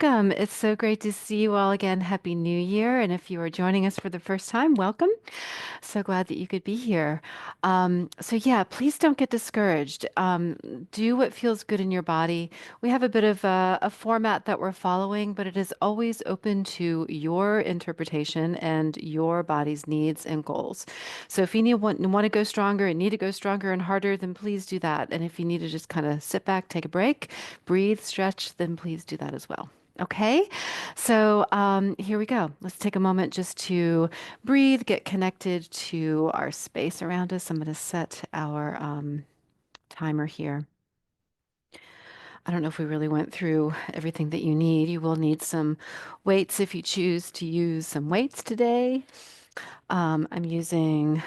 welcome. It's so great to see you all again. Happy New Year. And if you are joining us for the first time, welcome. So glad that you could be here. Yeah, please don't get discouraged. Do what feels good in your body. We have a bit of a format that we're following, but it is always open to your interpretation and your body's needs and goals. So if you want to go stronger and need to go stronger and harder, then please do that. And if you need to just kind of sit back, take a break, breathe, stretch, then please do that as well. Okay, here we go. Let's take a moment just to breathe, get connected to our space around us. I'm going to set our timer here. I don't know if we really went through everything that you need. You will need some weights if you choose to use some weights today. I'm using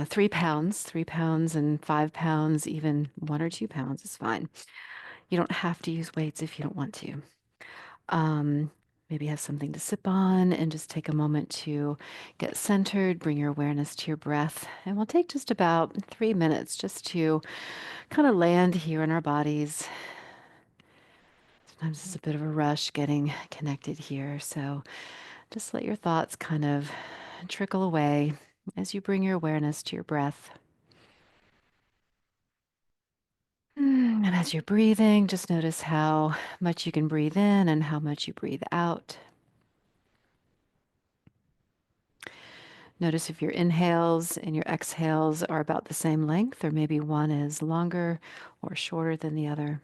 3 pounds, 3 pounds and 5 pounds, even 1 or 2 pounds is fine. You don't have to use weights if you don't want to. Um, Maybe have something to sip on and just take a moment to get centered, bring your awareness to your breath. And we'll take just about 3 minutes just to kind of land here in our bodies. Sometimes it's a bit of a rush getting connected here. So just let your thoughts kind of trickle away as you bring your awareness to your breath. And as you're breathing, just notice how much you can breathe in and how much you breathe out. Notice if your inhales and your exhales are about the same length, or maybe one is longer or shorter than the other.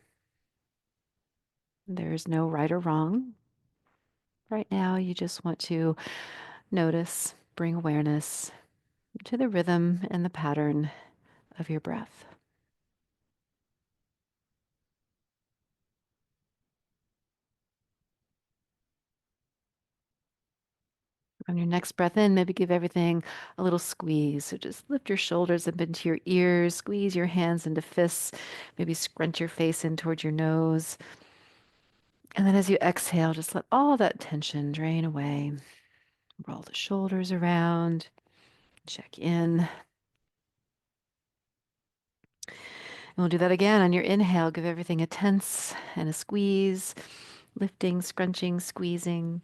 There's no right or wrong. Right now, you just want to notice, bring awareness to the rhythm and the pattern of your breath. On your next breath in, maybe give everything a little squeeze. So just lift your shoulders up into your ears, squeeze your hands into fists, maybe scrunch your face in towards your nose. And then as you exhale, just let all that tension drain away. Roll the shoulders around, check in. And we'll do that again on your inhale. Give everything a tense and a squeeze, lifting, scrunching, squeezing.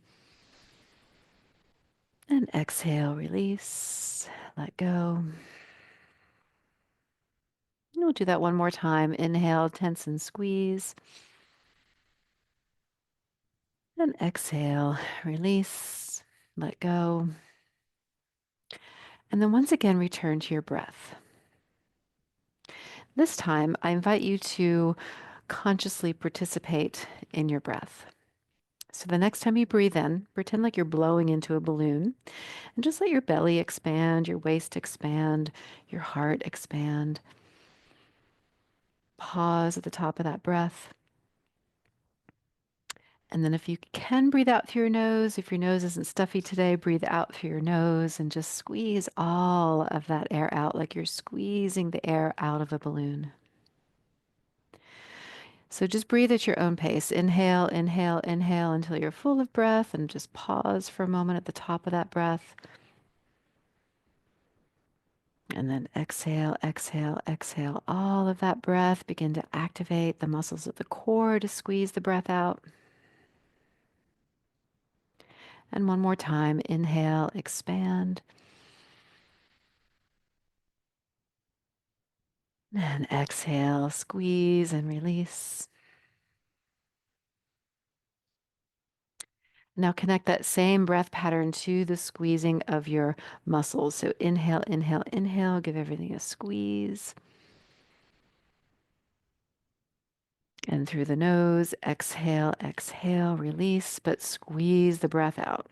And exhale, release, let go. And we'll do that one more time. Inhale, tense and squeeze. And exhale, release, let go. And then once again, return to your breath. This time, I invite you to consciously participate in your breath. So the next time you breathe in, pretend like you're blowing into a balloon and just let your belly expand, your waist expand, your heart expand. Pause at the top of that breath. And then if you can breathe out through your nose, if your nose isn't stuffy today, breathe out through your nose and just squeeze all of that air out like you're squeezing the air out of a balloon. So just breathe at your own pace. Inhale, inhale, inhale until you're full of breath and just pause for a moment at the top of that breath. And then exhale, exhale, exhale. All of that breath. Begin to activate the muscles of the core to squeeze the breath out. And one more time. Inhale, expand. And exhale, squeeze and release. Now connect that same breath pattern to the squeezing of your muscles. So inhale, inhale, inhale. Give everything a squeeze. And through the nose, exhale, exhale, release, but squeeze the breath out.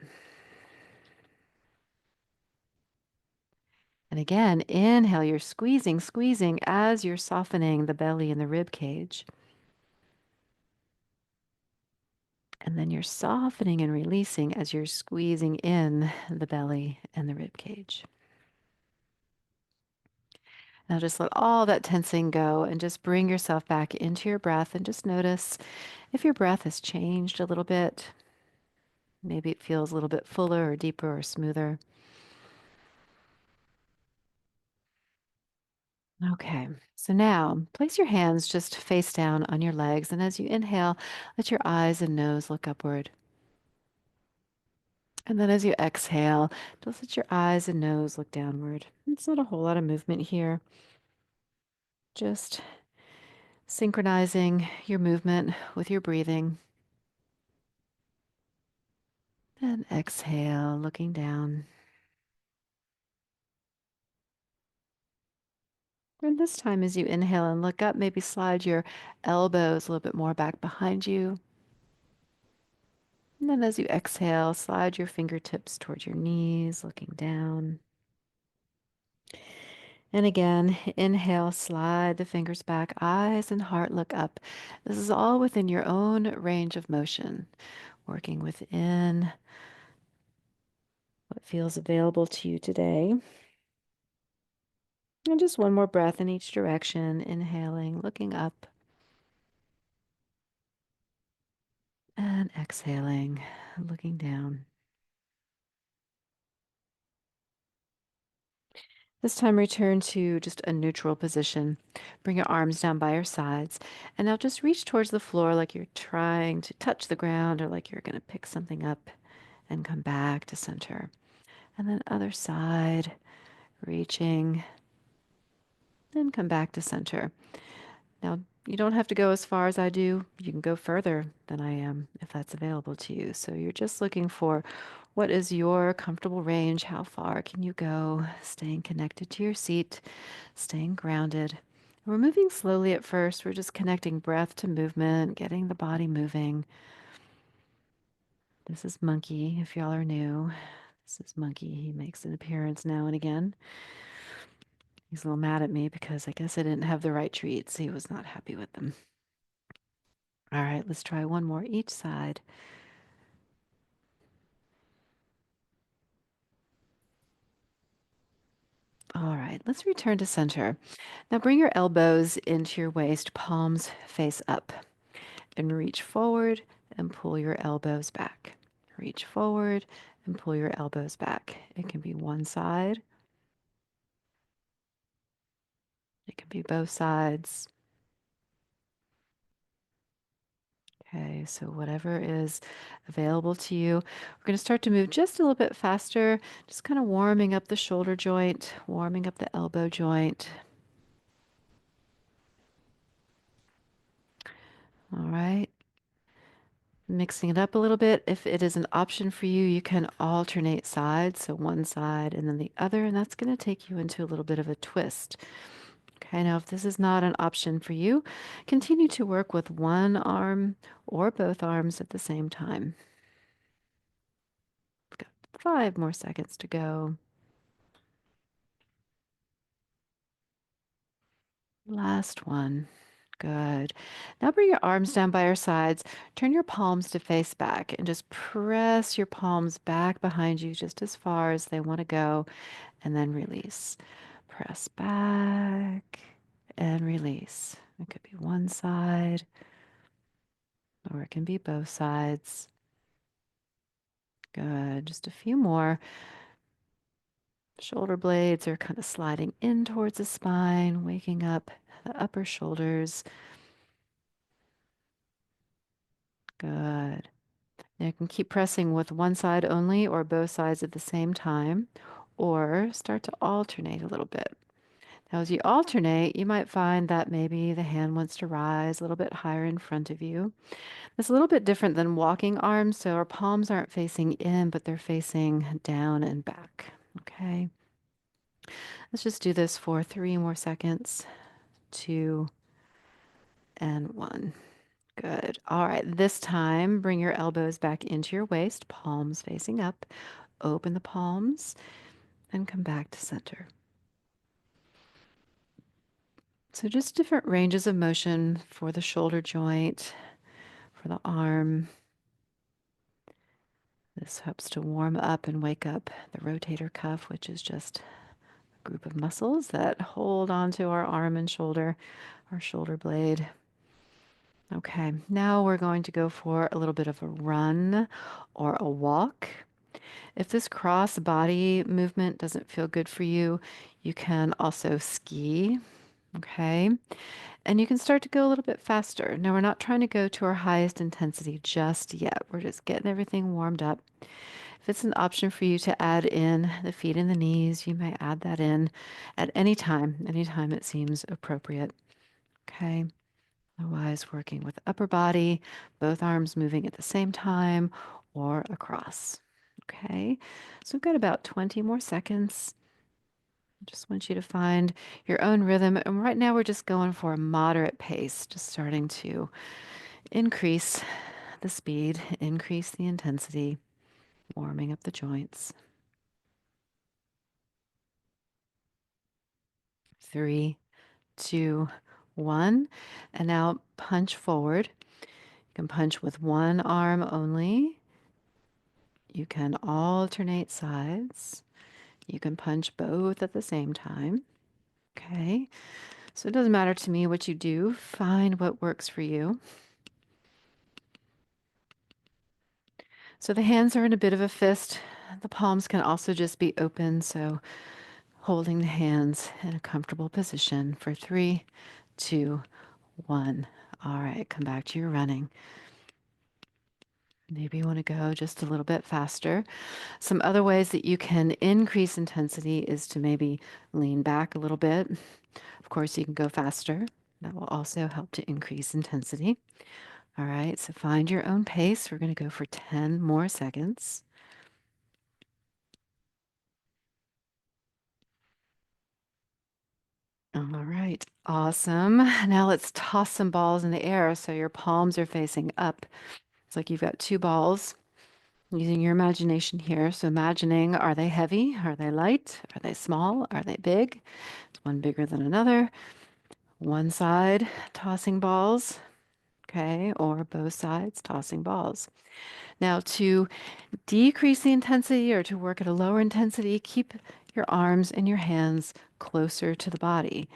And again, inhale, you're squeezing, squeezing as you're softening the belly and the rib cage. And then you're softening and releasing as you're squeezing in the belly and the rib cage. Now just let all that tensing go and just bring yourself back into your breath and just notice if your breath has changed a little bit. Maybe it feels a little bit fuller or deeper or smoother. Okay, so now place your hands just face down on your legs, and as you inhale, let your eyes and nose look upward. And then as you exhale, just let your eyes and nose look downward. It's not a whole lot of movement here, just synchronizing your movement with your breathing. And exhale, looking down. And this time, as you inhale and look up, maybe slide your elbows a little bit more back behind you. And then as you exhale, slide your fingertips towards your knees, looking down. And again, inhale, slide the fingers back, eyes and heart look up. This is all within your own range of motion, working within what feels available to you today. And just one more breath in each direction, inhaling, looking up, and exhaling, looking down. This time, return to just a neutral position. Bring your arms down by your sides. And now just reach towards the floor like you're trying to touch the ground or like you're going to pick something up and come back to center. And then other side, reaching, then come back to center. Now, you don't have to go as far as I do. You can go further than I am if that's available to you. So you're just looking for what is your comfortable range? How far can you go? Staying connected to your seat, staying grounded. We're moving slowly at first. We're just connecting breath to movement, getting the body moving. This is Monkey, if y'all are new. This is Monkey. He makes an appearance now and again. He's a little mad at me because I guess I didn't have the right treats. He was not happy with them. All right, let's try one more each side. All right, let's return to center. Now bring your elbows into your waist, palms face up, and reach forward and pull your elbows back. Reach forward and pull your elbows back. It can be one side, it can be both sides. Okay, so whatever is available to you. We're going to start to move just a little bit faster, just kind of warming up the shoulder joint, warming up the elbow joint. All right. Mixing it up a little bit. If it is an option for you, you can alternate sides. So one side and then the other, and that's going to take you into a little bit of a twist. Okay, now if this is not an option for you, continue to work with one arm or both arms at the same time. We've got 5 more seconds to go. Last one. Good. Now bring your arms down by your sides. Turn your palms to face back and just press your palms back behind you just as far as they want to go, and then release. Press back and release. It could be one side or it can be both sides. Good. Just a few more. Shoulder blades are kind of sliding in towards the spine, waking up the upper shoulders. Good. Now you can keep pressing with one side only or both sides at the same time, or start to alternate a little bit. Now, as you alternate, you might find that maybe the hand wants to rise a little bit higher in front of you. It's a little bit different than walking arms, so our palms aren't facing in, but they're facing down and back. Okay, let's just do this for 3 more seconds. 2 and 1. Good. All right, this time bring your elbows back into your waist, palms facing up. Open the palms and come back to center. So just different ranges of motion for the shoulder joint, for the arm. This helps to warm up and wake up the rotator cuff, which is just a group of muscles that hold onto our arm and shoulder, our shoulder blade. Okay, now we're going to go for a little bit of a run or a walk. If this cross body movement doesn't feel good for you, you can also ski. Okay. And you can start to go a little bit faster. Now, we're not trying to go to our highest intensity just yet. We're just getting everything warmed up. If it's an option for you to add in the feet and the knees, you may add that in at any time it seems appropriate. Okay. Otherwise, working with upper body, both arms moving at the same time or across. Okay. So we've got about 20 more seconds. Just want you to find your own rhythm. And right now, we're just going for a moderate pace, just starting to increase the speed, increase the intensity, warming up the joints. 3, 2, 1. And now punch forward. You can punch with one arm only. You can alternate sides. You can punch both at the same time. Okay. So it doesn't matter to me what you do. Find what works for you. So the hands are in a bit of a fist. The palms can also just be open. So holding the hands in a comfortable position for 3, 2, 1. All right, come back to your running. Maybe you want to go just a little bit faster. Some other ways that you can increase intensity is to maybe lean back a little bit. Of course, you can go faster. That will also help to increase intensity. All right, so find your own pace. We're going to go for 10 more seconds. All right, awesome. Now let's toss some balls in the air so your palms are facing up. It's like you've got two balls. Using your imagination here. So imagining, are they heavy? Are they light? Are they small? Are they big? Is one bigger than another? One side tossing balls, okay, or both sides tossing balls. Now, to decrease the intensity or to work at a lower intensity, keep your arms and your hands closer to the body.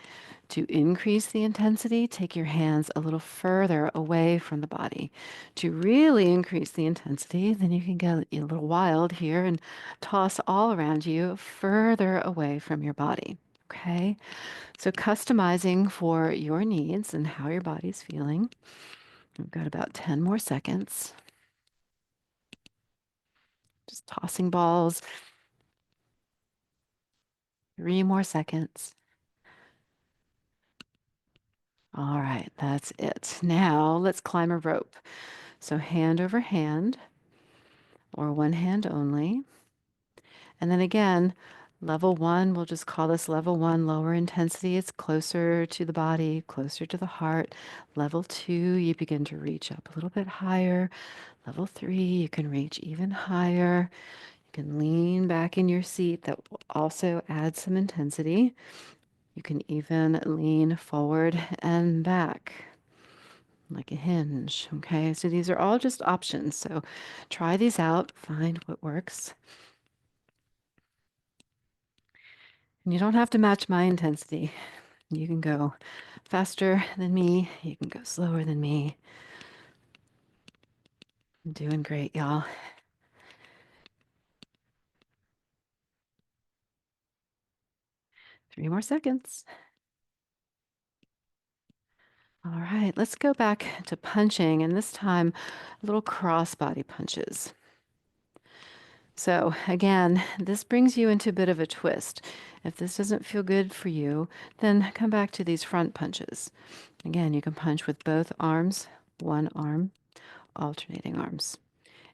To increase the intensity, take your hands a little further away from the body. To really increase the intensity, then you can get a little wild here and toss all around you further away from your body. Okay, so customizing for your needs and how your body's feeling. We've got about 10 more seconds. Just tossing balls. 3 more seconds. All right, that's it. Now let's climb a rope. So hand over hand or one hand only. And then again, level one, we'll just call this level one, lower intensity. It's closer to the body, closer to the heart. Level two, you begin to reach up a little bit higher. Level three, you can reach even higher. You can lean back in your seat. That will also add some intensity. You can even lean forward and back like a hinge. Okay, so these are all just options. So try these out, find what works. And you don't have to match my intensity. You can go faster than me. You can go slower than me. I'm doing great, y'all. 3 more seconds. All right, let's go back to punching, and this time little cross body punches. So again, this brings you into a bit of a twist. If this doesn't feel good for you, then come back to these front punches. Again, you can punch with both arms, one arm, alternating arms.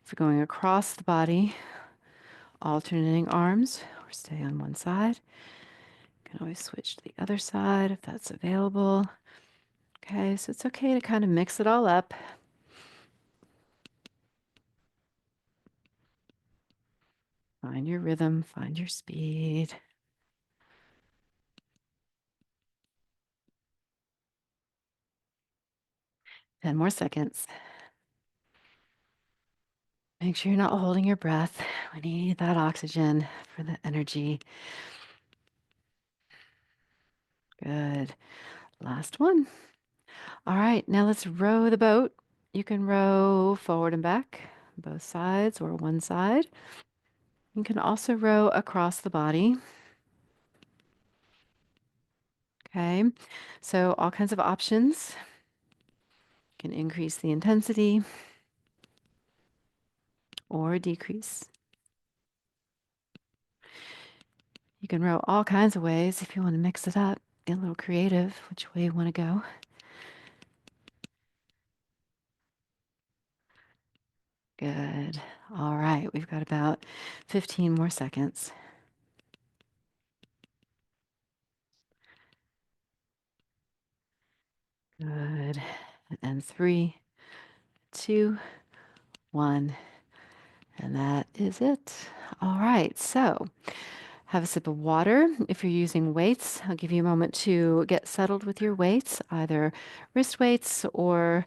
If you're going across the body, alternating arms, or stay on one side. You can always switch to the other side if that's available. Okay, so it's okay to kind of mix it all up. Find your rhythm, find your speed. 10 more seconds. Make sure you're not holding your breath. We need that oxygen for the energy. Good. Last one. All right, now let's row the boat. You can row forward and back, both sides or one side. You can also row across the body. Okay. So all kinds of options. You can increase the intensity or decrease. You can row all kinds of ways if you want to mix it up, get a little creative, which way you want to go. Good. All right, we've got about 15 more seconds. Good. And three, two, one. And that is it. All right, so have a sip of water. If you're using weights, I'll give you a moment to get settled with your weights, either wrist weights or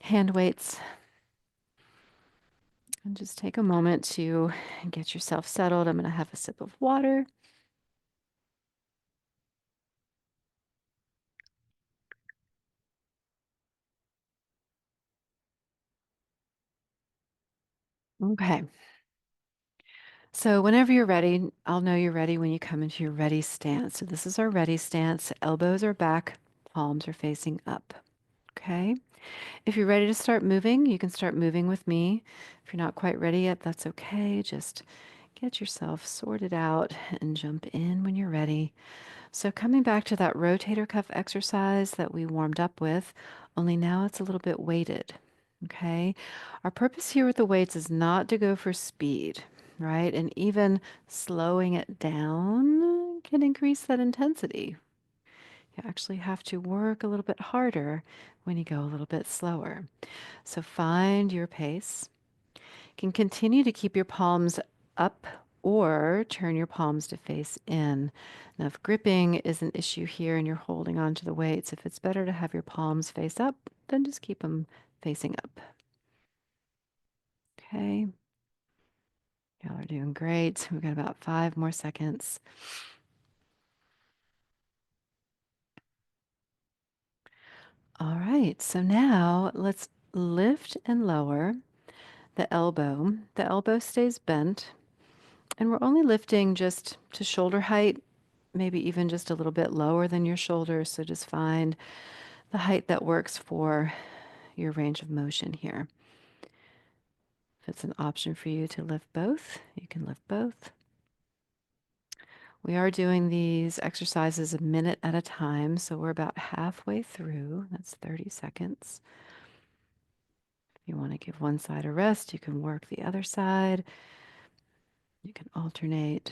hand weights. And just take a moment to get yourself settled. I'm going to have a sip of water. Okay. So whenever you're ready, I'll know you're ready when you come into your ready stance. So this is our ready stance. Elbows are back, palms are facing up. Okay. If you're ready to start moving, you can start moving with me. If you're not quite ready yet, that's okay. Just get yourself sorted out and jump in when you're ready. So coming back to that rotator cuff exercise that we warmed up with, only now it's a little bit weighted. Okay. Our purpose here with the weights is not to go for speed, right? And even slowing it down can increase that intensity. You actually have to work a little bit harder when you go a little bit slower. So find your pace. You can continue to keep your palms up or turn your palms to face in. Now, if gripping is an issue here and you're holding on to the weights, if it's better to have your palms face up, then just keep them facing up. Okay. Y'all are doing great. We've got about 5 more seconds. All right. So now let's lift and lower the elbow. The elbow stays bent, and we're only lifting just to shoulder height, maybe even just a little bit lower than your shoulder. So just find the height that works for your range of motion here. If it's an option for you to lift both, you can lift both. We are doing these exercises a minute at a time, so we're about halfway through. That's 30 seconds. If you want to give one side a rest, you can work the other side. You can alternate.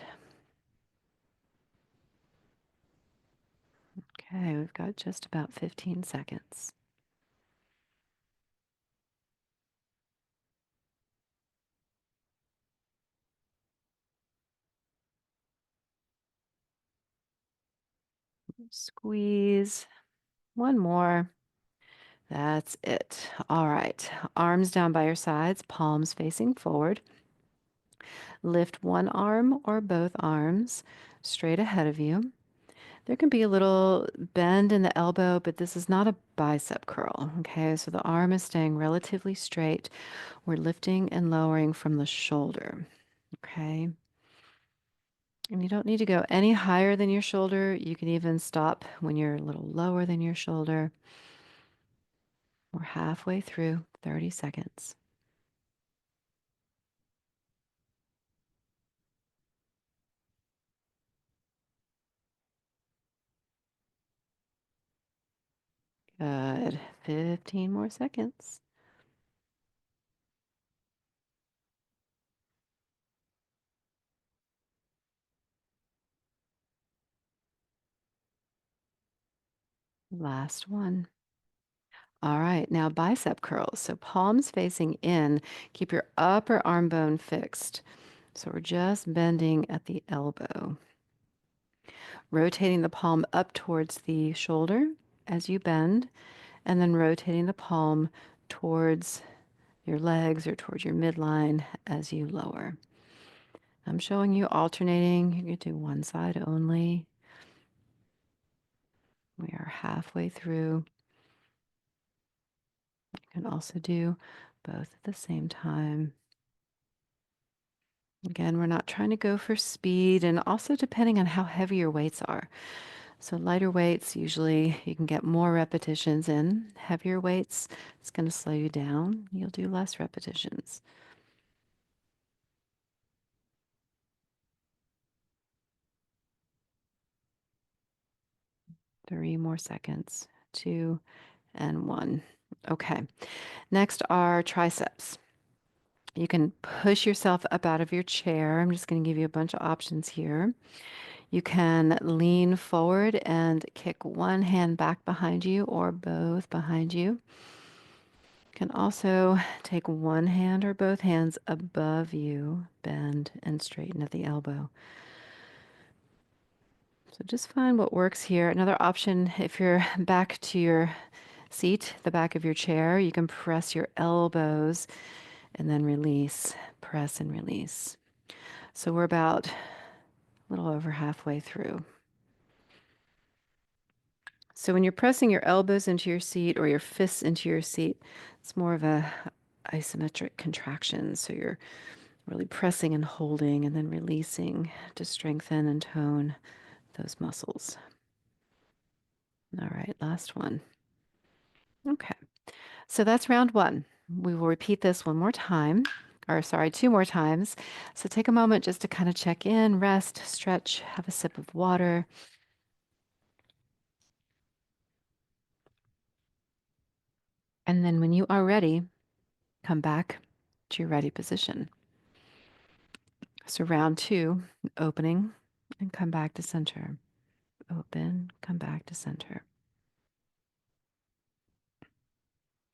Okay, we've got just about 15 seconds. Squeeze. One more. That's it. All right. Arms down by your sides, palms facing forward. Lift one arm or both arms straight ahead of you. There can be a little bend in the elbow, but this is not a bicep curl. Okay, so the arm is staying relatively straight. We're lifting and lowering from the shoulder. Okay, and you don't need to go any higher than your shoulder. You can even stop when you're a little lower than your shoulder. We're halfway through, 30 seconds. Good. 15 more seconds. Last one. All right, now bicep curls. So palms facing in, keep your upper arm bone fixed. So we're just bending at the elbow, rotating the palm up towards the shoulder as you bend, and then rotating the palm towards your legs or towards your midline as you lower. I'm showing you alternating. You can do one side only. We are halfway through. You can also do both at the same time. Again, we're not trying to go for speed, and also depending on how heavy your weights are. So lighter weights, usually you can get more repetitions in. Heavier weights, it's going to slow you down. You'll do less repetitions. 3 more seconds. 2 and 1. Okay. Next are triceps. You can push yourself up out of your chair. I'm just going to give you a bunch of options here. You can lean forward and kick one hand back behind you or both behind you. You can also take one hand or both hands above you, bend and straighten at the elbow. So just find what works here. Another option, if you're back to your seat, the back of your chair, you can press your elbows and then release, press and release. So we're about a little over halfway through. So when you're pressing your elbows into your seat or your fists into your seat, it's more of a isometric contraction. So you're really pressing and holding and then releasing to strengthen and tone those muscles. All right, last one. Okay, so that's round one. We will repeat this one more time, or sorry, 2 more times. So take a moment just to kind of check in, rest, stretch, have a sip of water. And then when you are ready, come back to your ready position. So round two, opening and come back to center. Open, come back to center.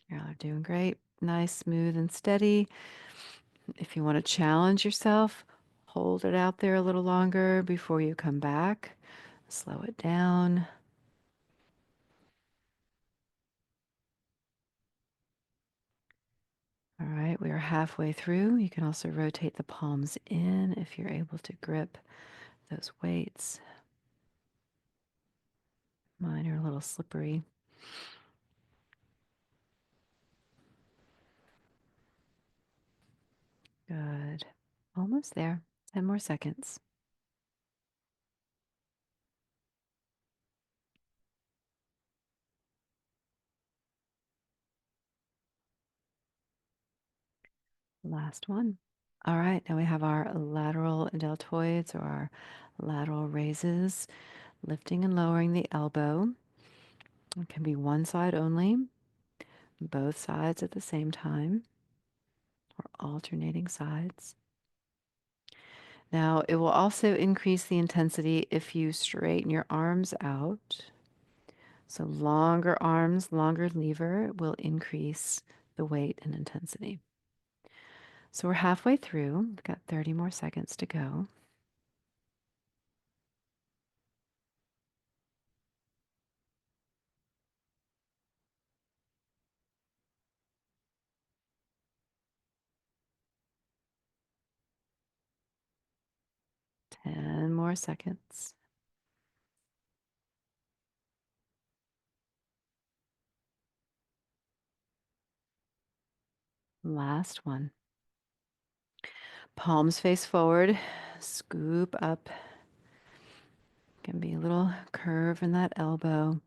Y'all are doing great. Nice, smooth, and steady. If you want to challenge yourself, hold it out there a little longer before you come back. Slow it down. All right, we are halfway through. You can also rotate the palms in if you're able to grip those weights. Mine are a little slippery. Good. Almost there. 10 more seconds. Last one. All right, now we have our lateral deltoids or our lateral raises, lifting and lowering the elbow. It can be one side only, both sides at the same time, or alternating sides. Now, it will also increase the intensity if you straighten your arms out. So, longer arms, longer lever will increase the weight and intensity. So, we're halfway through. We've got 30 more seconds to go. Ten more seconds. Last one. Palms face forward. Scoop up. Can be a little curve in that elbow.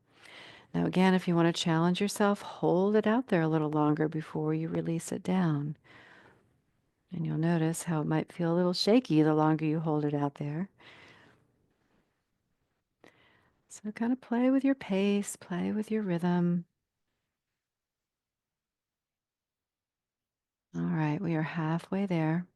Now, again, if you want to challenge yourself, hold it out there a little longer before you release it down. And you'll notice how it might feel a little shaky the longer you hold it out there. So, kind of play with your pace, play with your rhythm. All right, we are halfway there.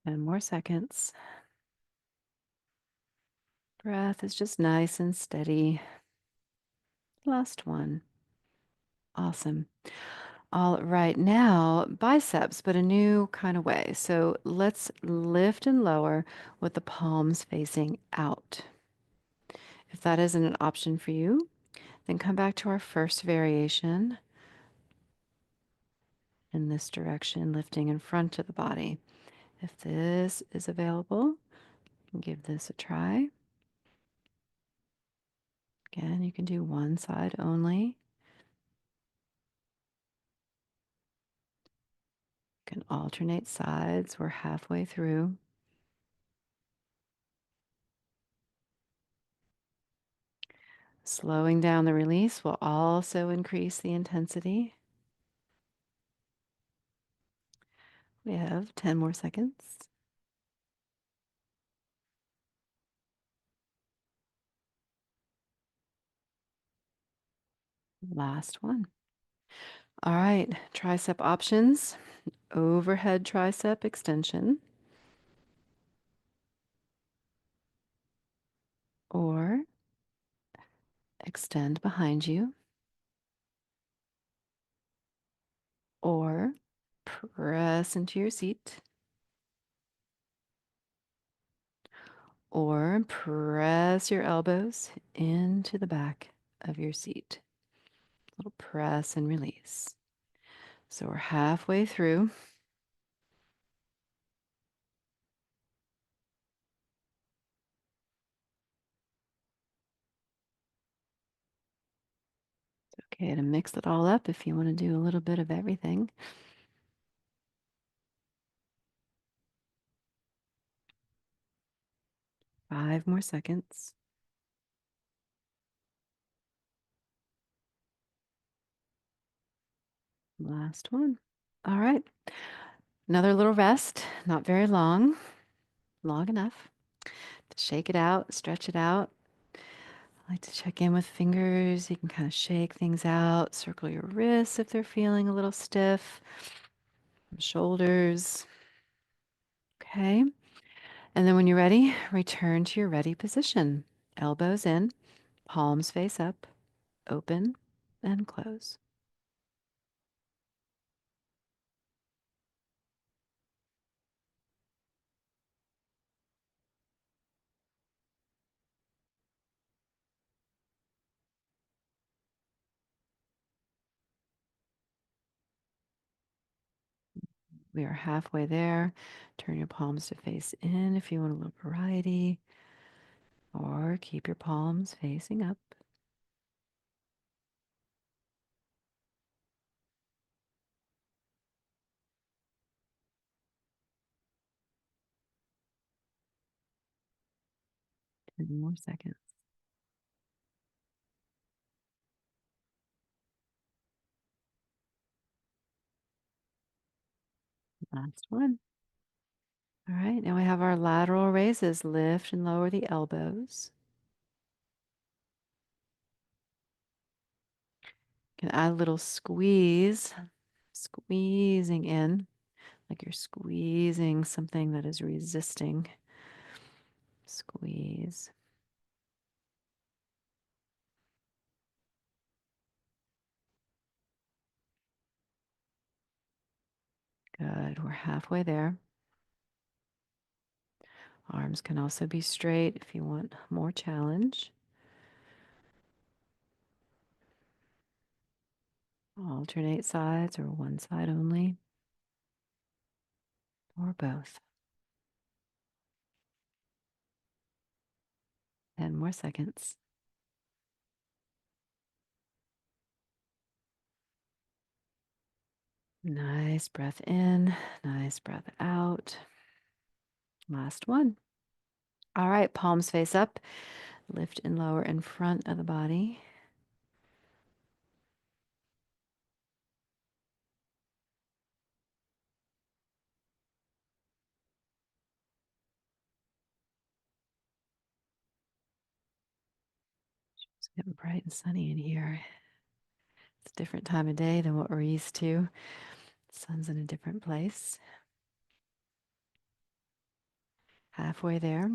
And more seconds. Breath is just nice and steady. Last one. Awesome. All right, now biceps, but a new kind of way. So let's lift and lower with the palms facing out. If that isn't an option for you, then come back to our first variation in this direction, lifting in front of the body. If this is available, Give this a try. Again, you can do one side only. You can alternate sides. We're halfway through. Slowing down the release will also increase the intensity. We have 10 more seconds. Last one. All right, tricep options. Overhead tricep extension, or extend behind you, or press into your seat, or press your elbows into the back of your seat. A little press and release. So we're halfway through. It's okay to mix it all up if you want to do a little bit of everything. 5 more seconds. Last one. All right. Another little rest, not very long, long enough to shake it out, stretch it out. I like to check in with fingers. You can kind of shake things out, circle your wrists if they're feeling a little stiff, shoulders. Okay. And then when you're ready, return to your ready position. Elbows in, palms face up, open and close. We are halfway there. Turn your palms to face in if you want a little variety, or keep your palms facing up. Ten more seconds. Last one. All right, now we have our lateral raises. Lift and lower the elbows. You can add a little squeeze, squeezing in, like you're squeezing something that is resisting. Squeeze. Good. We're halfway there. Arms can also be straight if you want more challenge. Alternate sides or one side only, or both. 10 more seconds. Nice breath in, nice breath out. Last one. All right, palms face up. Lift and lower in front of the body. It's getting bright and sunny in here. It's a different time of day than what we're used to. The sun's in a different place. Halfway there.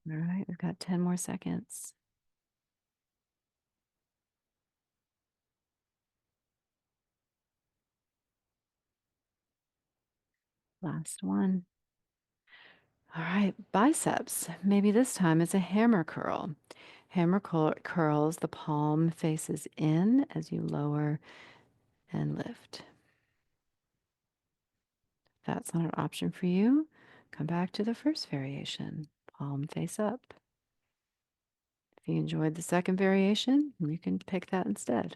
All right, we've got 10 more seconds. Last one. All right, biceps. Maybe this time it's a hammer curl. Curls, the palm faces in as you lower and lift. If that's not an option for you, come back to the first variation, palm face up. If you enjoyed the second variation, you can pick that instead.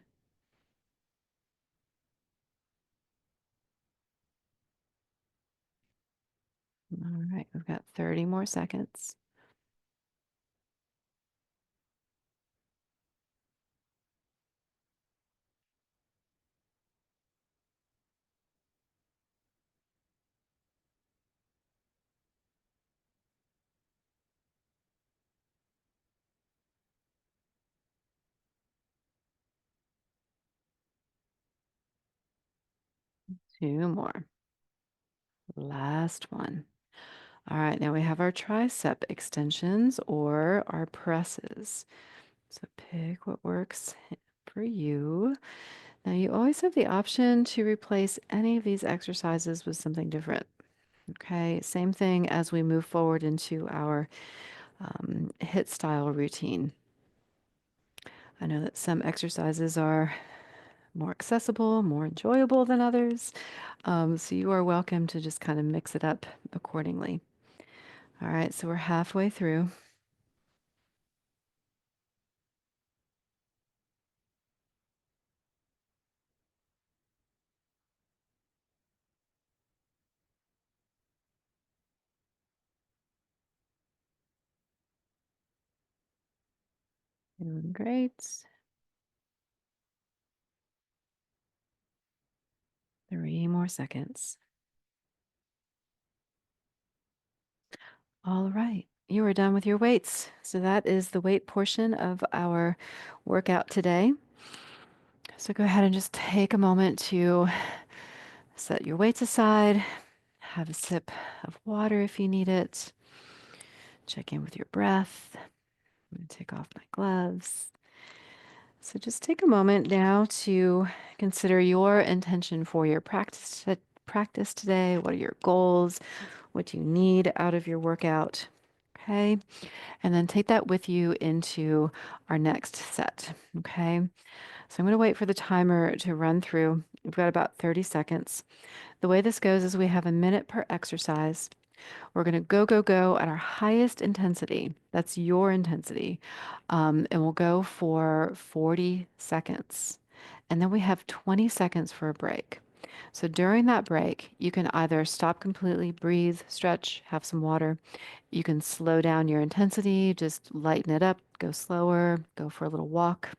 All right, we've got 30 more seconds. Two more. Last one. All right, now we have our tricep extensions or our presses. So pick what works for you. Now you always have the option to replace any of these exercises with something different. Okay, same thing as we move forward into our HIIT style routine. I know that some exercises are more accessible, more enjoyable than others. So you are welcome to just kind of mix it up accordingly. All right, so we're halfway through. Doing great. 3 more seconds. All right, you are done with your weights. So that is the weight portion of our workout today. So go ahead and just take a moment to set your weights aside, have a sip of water if you need it, check in with your breath. I'm going to take off my gloves. So just take a moment now to consider your intention for your practice today. What are your goals? What do you need out of your workout? Okay. And then take that with you into our next set. Okay. So I'm going to wait for the timer to run through. We've got about 30 seconds. The way this goes is we have a minute per exercise. We're going to go, go, go at our highest intensity. That's your intensity. And we'll go for 40 seconds. And then we have 20 seconds for a break. So during that break, you can either stop completely, breathe, stretch, have some water. You can slow down your intensity, just lighten it up, go slower, go for a little walk.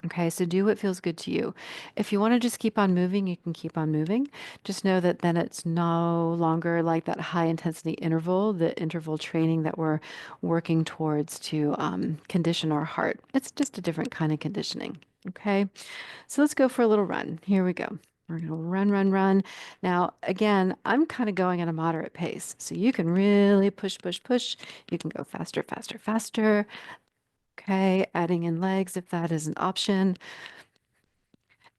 Okay, so do what feels good to you. If you want to just keep on moving, you can keep on moving. Just know that then it's no longer like that high intensity interval, the interval training that we're working towards to condition our heart. It's just a different kind of conditioning. Okay, so let's go for a little run. Here we go. We're going to run, run, run. Now, again, I'm kind of going at a moderate pace. So you can really push, push, push. You can go faster, faster, faster. Okay, adding in legs if that is an option.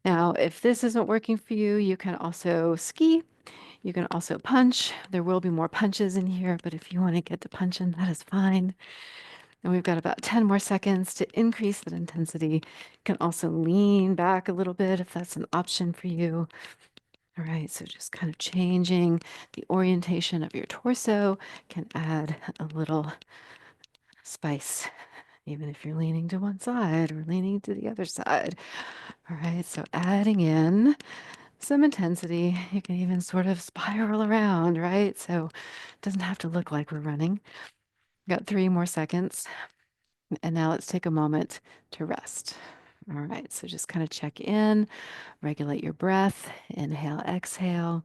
Now, if this isn't working for you, you can also ski. You can also punch. There will be more punches in here, but if you want to get to punching, that is fine. And we've got about 10 more seconds to increase that intensity. You can also lean back a little bit if that's an option for you. All right, so just kind of changing the orientation of your torso can add a little spice, even if you're leaning to one side or leaning to the other side. All right, so adding in some intensity. You can even sort of spiral around, right? So it doesn't have to look like we're running. Got 3 more seconds. And now let's take a moment to rest. All right, so just kind of check in, regulate your breath, inhale, exhale.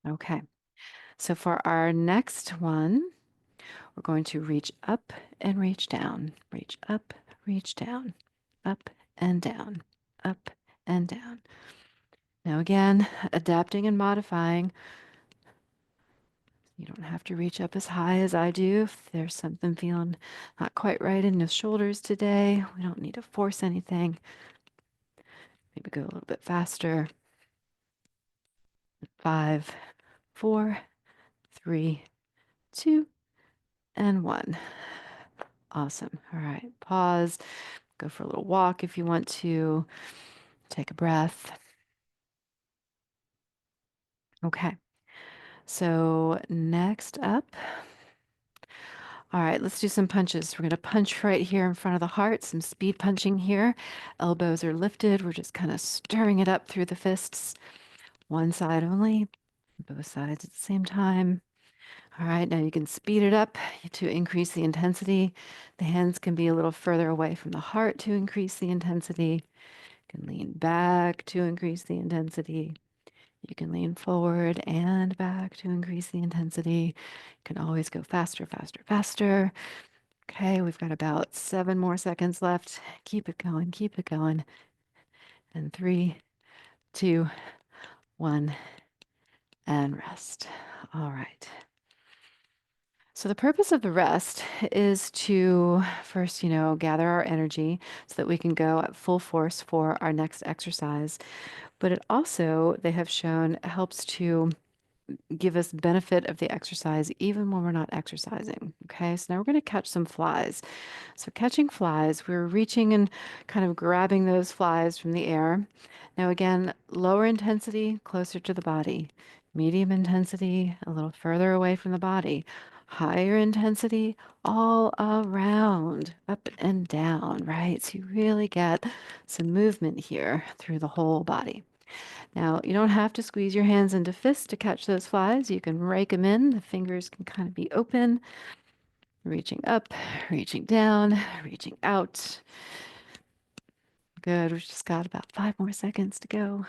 Okay, so for our next one, we're going to reach up and reach down, reach up, reach down, up and down, up and down. Now, again, adapting and modifying. You don't have to reach up as high as I do. If there's something feeling not quite right in the shoulders today, we don't need to force anything. Maybe go a little bit faster. 5, 4, 3, 2, and 1. Awesome. All right. Pause. Go for a little walk if you want to. Take a breath. Okay. So next up, all right, let's do some punches. We're going to punch right here in front of the heart, some speed punching here. Elbows are lifted. We're just kind of stirring it up through the fists. One side only, both sides at the same time. All right, now you can speed it up to increase the intensity. The hands can be a little further away from the heart to increase the intensity. You can lean back to increase the intensity. You can lean forward and back to increase the intensity. You can always go faster, faster, faster. Okay, we've got about 7 more seconds left. Keep it going, keep it going. And 3, 2, 1, and rest. All right. So the purpose of the rest is to first, gather our energy so that we can go at full force for our next exercise. But it also, they have shown, helps to give us benefit of the exercise even when we're not exercising. Okay, so now we're going to catch some flies. So catching flies, we're reaching and kind of grabbing those flies from the air. Now again, lower intensity, closer to the body. Medium intensity, a little further away from the body. Higher intensity, all around, up and down, right? So you really get some movement here through the whole body. Now, you don't have to squeeze your hands into fists to catch those flies. You can rake them in. The fingers can kind of be open, reaching up, reaching down, reaching out. Good. We've just got about 5 more seconds to go.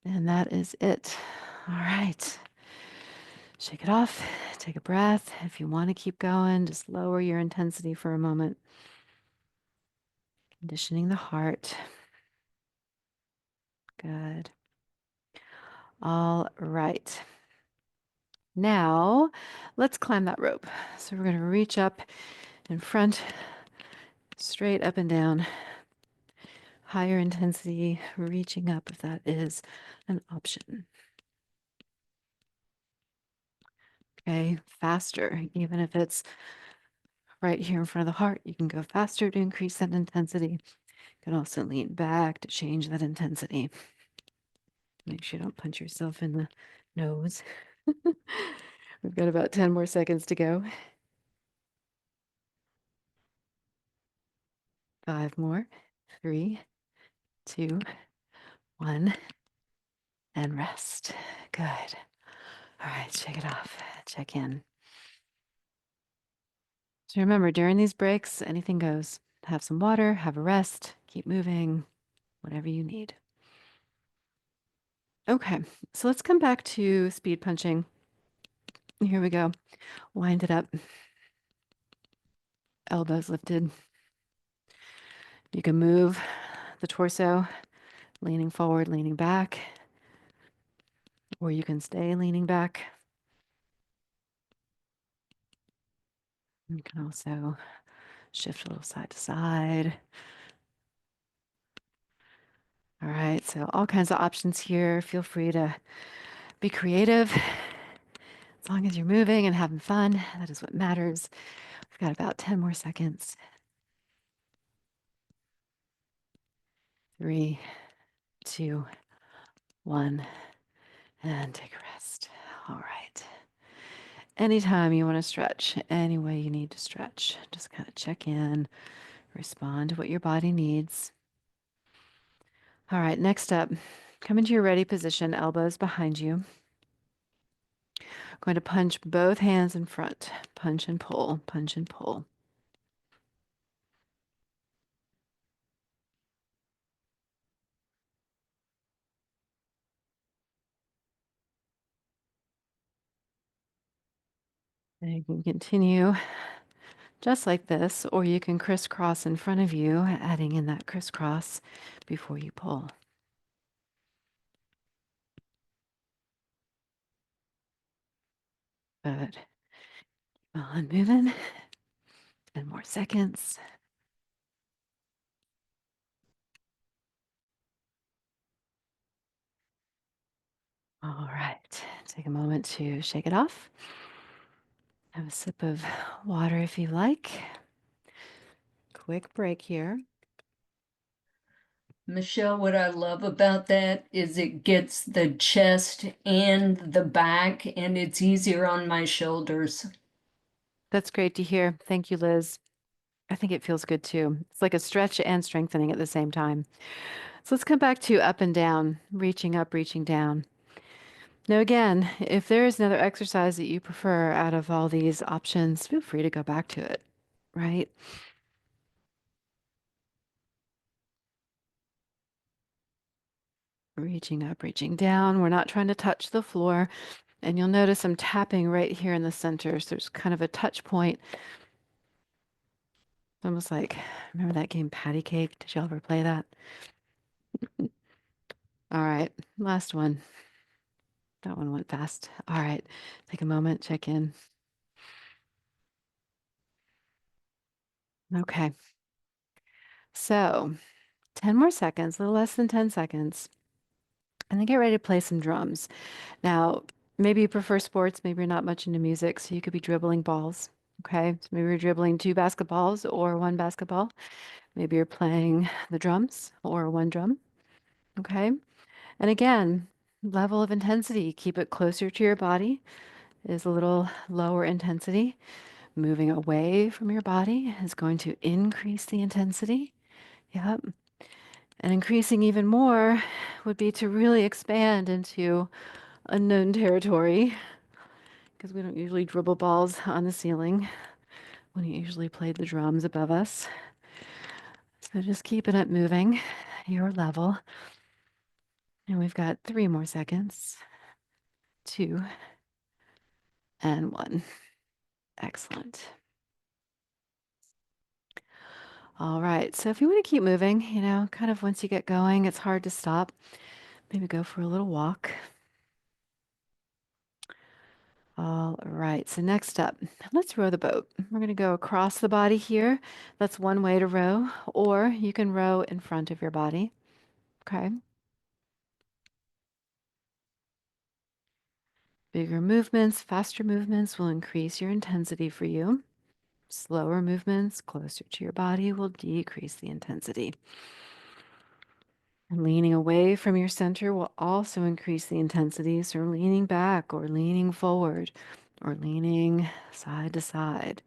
And that is it. All right. Shake it off. Take a breath. If you want to keep going, just lower your intensity for a moment. Conditioning the heart. Good. All right. Now, let's climb that rope. So we're going to reach up in front, straight up and down. Higher intensity, reaching up if that is an option. Okay, faster, even if it's right here in front of the heart, you can go faster to increase that intensity. You can also lean back to change that intensity. Make sure you don't punch yourself in the nose. We've got about 10 more seconds to go. 5 more. 3, 2, 1, and rest. Good. All right, shake it off. Check in. So remember, during these breaks, anything goes. Have some water, have a rest, keep moving, whatever you need. Okay, so let's come back to speed punching. Here we go. Wind it up. Elbows lifted. You can move the torso, leaning forward, leaning back, or you can stay leaning back. You can also shift a little side to side. All right, so all kinds of options here. Feel free to be creative. As long as you're moving and having fun, that is what matters. We've got about 10 more seconds. 3, 2, 1, and take a rest. All right. Anytime you want to stretch, any way you need to stretch, just kind of check in, respond to what your body needs. All right, next up, come into your ready position, elbows behind you. Going to punch both hands in front. Punch and pull, punch and pull. And you can continue just like this, or you can crisscross in front of you, adding in that crisscross before you pull. Good. Keep on moving. 10 more seconds. All right. Take a moment to shake it off. Have a sip of water if you like. Quick break here. Michelle, what I love about that is it gets the chest and the back, and it's easier on my shoulders. That's great to hear. Thank you, Liz. I think it feels good too. It's like a stretch and strengthening at the same time. So let's come back to up and down, reaching up, reaching down. Now, again, if there is another exercise that you prefer out of all these options, feel free to go back to it, right? Reaching up, reaching down. We're not trying to touch the floor. And you'll notice I'm tapping right here in the center. So there's kind of a touch point. It's almost like, remember that game Patty Cake? Did y'all ever play that? All right, last one. That one went fast. All right, take a moment, check in. Okay, so 10 more seconds, a little less than 10 seconds, and then get ready to play some drums. Now, maybe you prefer sports, maybe you're not much into music, so you could be dribbling balls. Okay, so maybe you're dribbling two basketballs or one basketball. Maybe you're playing the drums or one drum. Okay, and again, level of intensity, keep it closer to your body is a little lower intensity. Moving away from your body is going to increase the intensity. Yep. And increasing even more would be to really expand into unknown territory because we don't usually dribble balls on the ceiling when you usually play the drums above us. So just keeping it moving, your level. And we've got 3 more seconds. 2 and 1. Excellent. All right. So if you want to keep moving, kind of once you get going, it's hard to stop. Maybe go for a little walk. All right, so next up, let's row the boat. We're going to go across the body here. That's one way to row, or you can row in front of your body. Okay. Bigger movements, faster movements will increase your intensity for you. Slower movements closer to your body will decrease the intensity. And leaning away from your center will also increase the intensity. So leaning back or leaning forward or leaning side to side.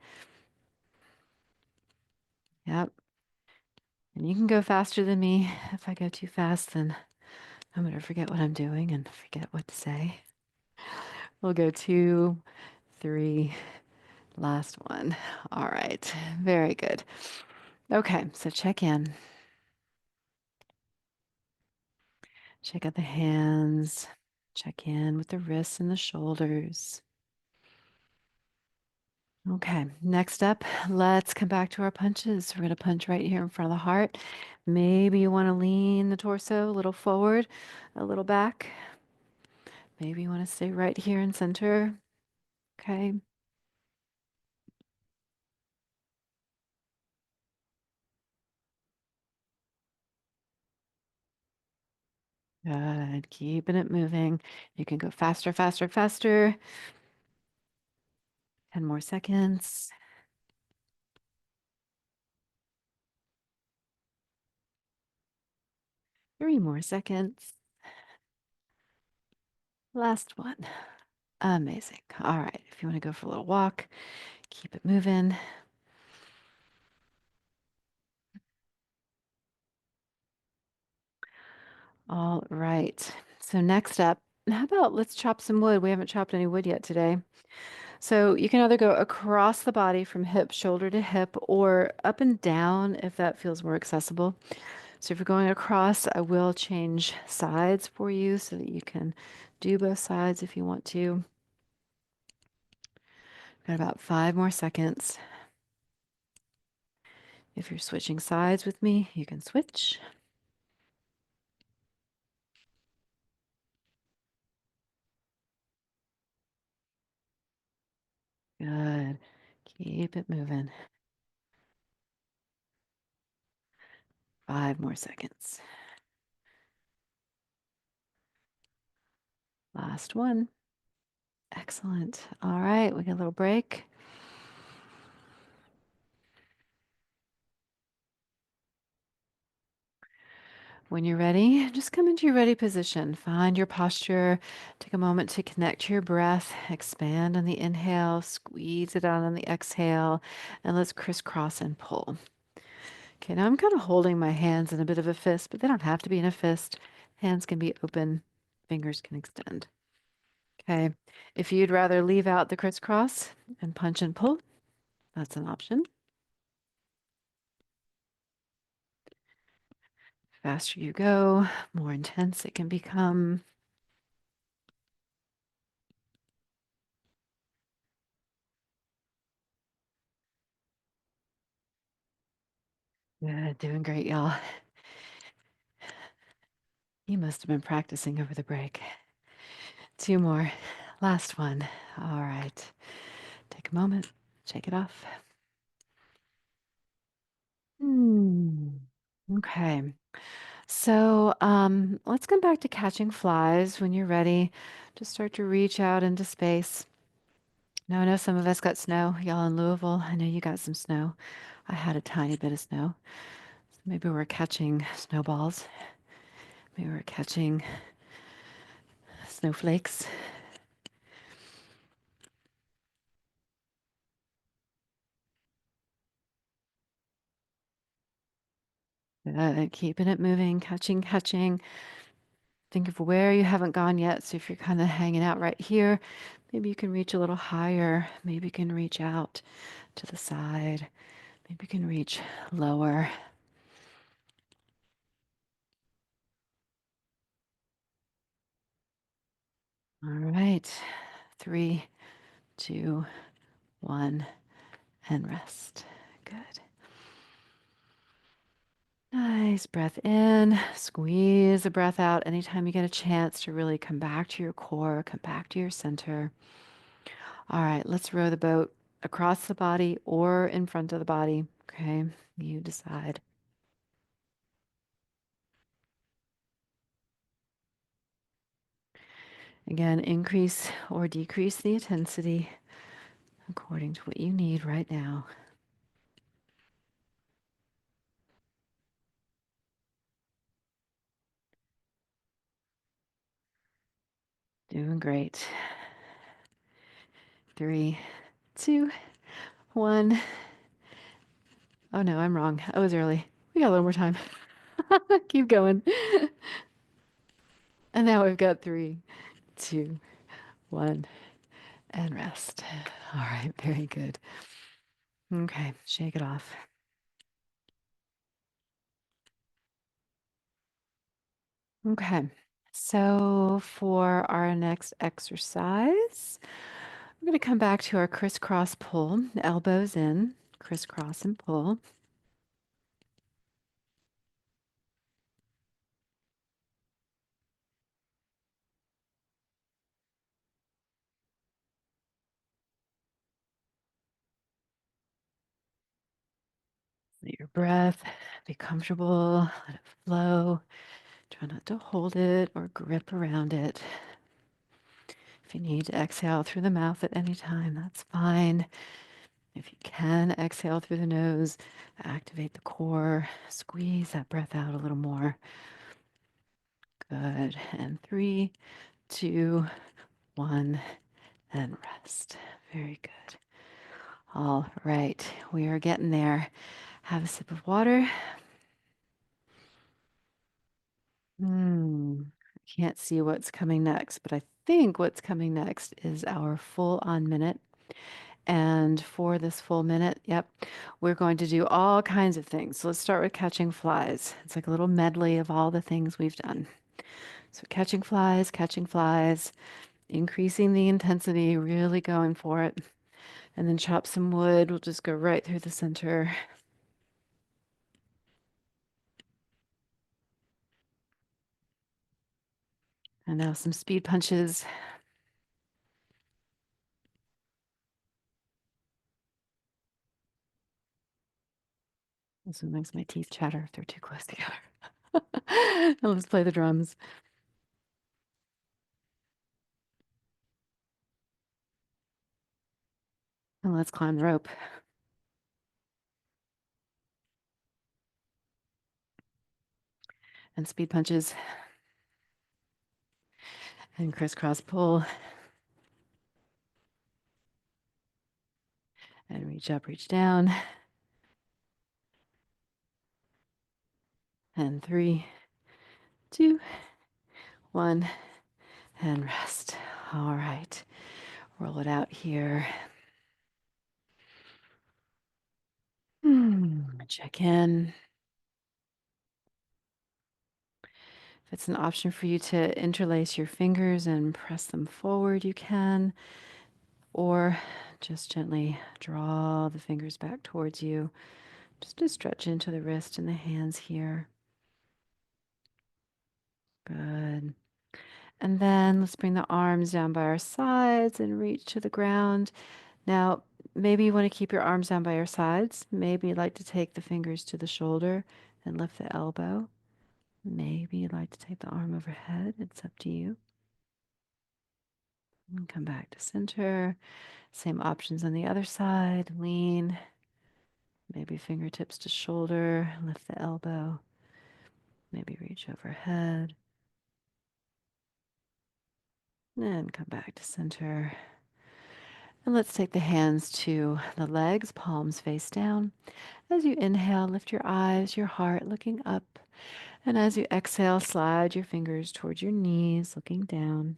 Yep. And you can go faster than me. If I go too fast, then I'm going to forget what I'm doing and forget what to say. We'll go 2, 3, last one. All right. Very good. Okay. So check in. Check out the hands. Check in with the wrists and the shoulders. Okay. Next up, let's come back to our punches. We're going to punch right here in front of the heart. Maybe you want to lean the torso a little forward, a little back. Maybe you want to stay right here in center. Okay. Good. Keeping it moving. You can go faster, faster, faster. 10 more seconds. 3 more seconds. Last one. Amazing. All right. If you want to go for a little walk, keep it moving. All right. So next up, how about let's chop some wood? We haven't chopped any wood yet today. So you can either go across the body from hip, shoulder to hip, or up and down if that feels more accessible. So if you're going across, I will change sides for you so that you can do both sides if you want to. Got about 5 more seconds. If you're switching sides with me, you can switch. Good. Keep it moving. 5 more seconds. Last one. Excellent. All right, we get a little break. When you're ready, just come into your ready position. Find your posture. Take a moment to connect to your breath. Expand on the inhale, squeeze it out on the exhale, and let's crisscross and pull. Okay, now I'm kind of holding my hands in a bit of a fist, but they don't have to be in a fist. Hands can be open, fingers can extend. Okay, if you'd rather leave out the crisscross and punch and pull, that's an option. Faster you go, more intense it can become. Good, doing great, y'all. You must have been practicing over the break. Two more. Last one. All right. Take a moment, shake it off. Hmm. Okay. So let's come back to catching flies when you're ready. Just start to reach out into space. Now, I know some of us got snow. Y'all in Louisville, I know you got some snow. I had a tiny bit of snow. So maybe we're catching snowballs. Maybe we're catching snowflakes. Keeping it moving, catching, catching. Think of where you haven't gone yet. So if you're kind of hanging out right here, maybe you can reach a little higher. Maybe you can reach out to the side. Maybe you can reach lower. All right. Three, two, one, and rest. Good. Nice breath in, squeeze the breath out anytime you get a chance to really come back to your core, come back to your center. All right, let's row the boat across the body or in front of the body. Okay, you decide. Again, increase or decrease the intensity according to what you need right now. Doing great. Three, two, one. Oh no, I'm wrong. I was early. We got a little more time. Keep going. And now we've got three, two, one, and rest. All right, very good. Okay, shake it off. Okay, so for our next exercise, we're going to come back to our crisscross pull, elbows in, crisscross and pull. Let your breath be comfortable, let it flow. Try not to hold it or grip around it. If you need to exhale through the mouth at any time, that's fine. If you can exhale through the nose, activate the core, squeeze that breath out a little more. Good. And three, two, one, and rest. Very good. All right, we are getting there. Have a sip of water. Can't see what's coming next, but I think what's coming next is our full on minute. And for this full minute, yep, we're going to do all kinds of things. So let's start with catching flies. It's like a little medley of all the things we've done. So catching flies, increasing the intensity, really going for it. And then chop some wood. We'll just go right through the center. And now some speed punches. This one makes my teeth chatter if they're too close together. And let's play the drums. And let's climb the rope and speed punches and crisscross pull and reach up, reach down. And 3, 2, 1, and rest. All right. Roll it out here. Check in. If it's an option for you to interlace your fingers and press them forward, you can, or just gently draw the fingers back towards you, just to stretch into the wrist and the hands here. Good. And then let's bring the arms down by our sides and reach to the ground. Now, maybe you want to keep your arms down by your sides. Maybe you'd like to take the fingers to the shoulder and lift the elbow. Maybe you'd like to take the arm overhead. It's up to you. And come back to center. Same options on the other side. Lean. Maybe fingertips to shoulder. Lift the elbow. Maybe reach overhead. And come back to center. And let's take the hands to the legs, palms face down. As you inhale, lift your eyes, your heart looking up. And as you exhale, slide your fingers towards your knees, looking down.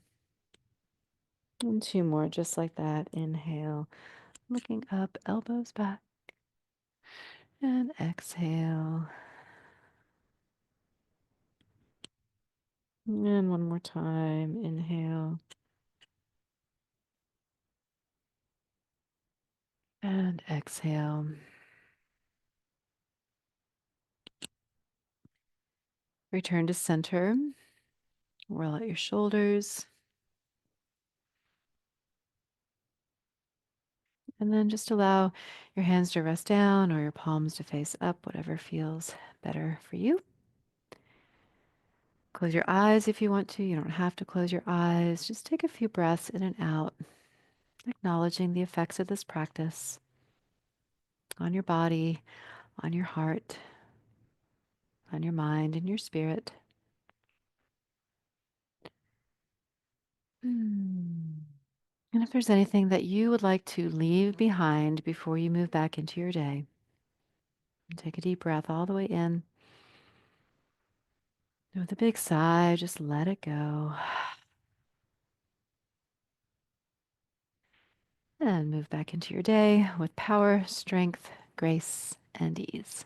And 2 more, just like that. Inhale, looking up, elbows back. And exhale. And one more time. Inhale. And exhale. Return to center. Roll out your shoulders. And then just allow your hands to rest down or your palms to face up, whatever feels better for you. Close your eyes if you want to. You don't have to close your eyes. Just take a few breaths in and out, acknowledging the effects of this practice on your body, on your heart, on your mind, and your spirit. Hmm. And if there's anything that you would like to leave behind before you move back into your day, take a deep breath all the way in. And with a big sigh, just let it go. And move back into your day with power, strength, grace, and ease.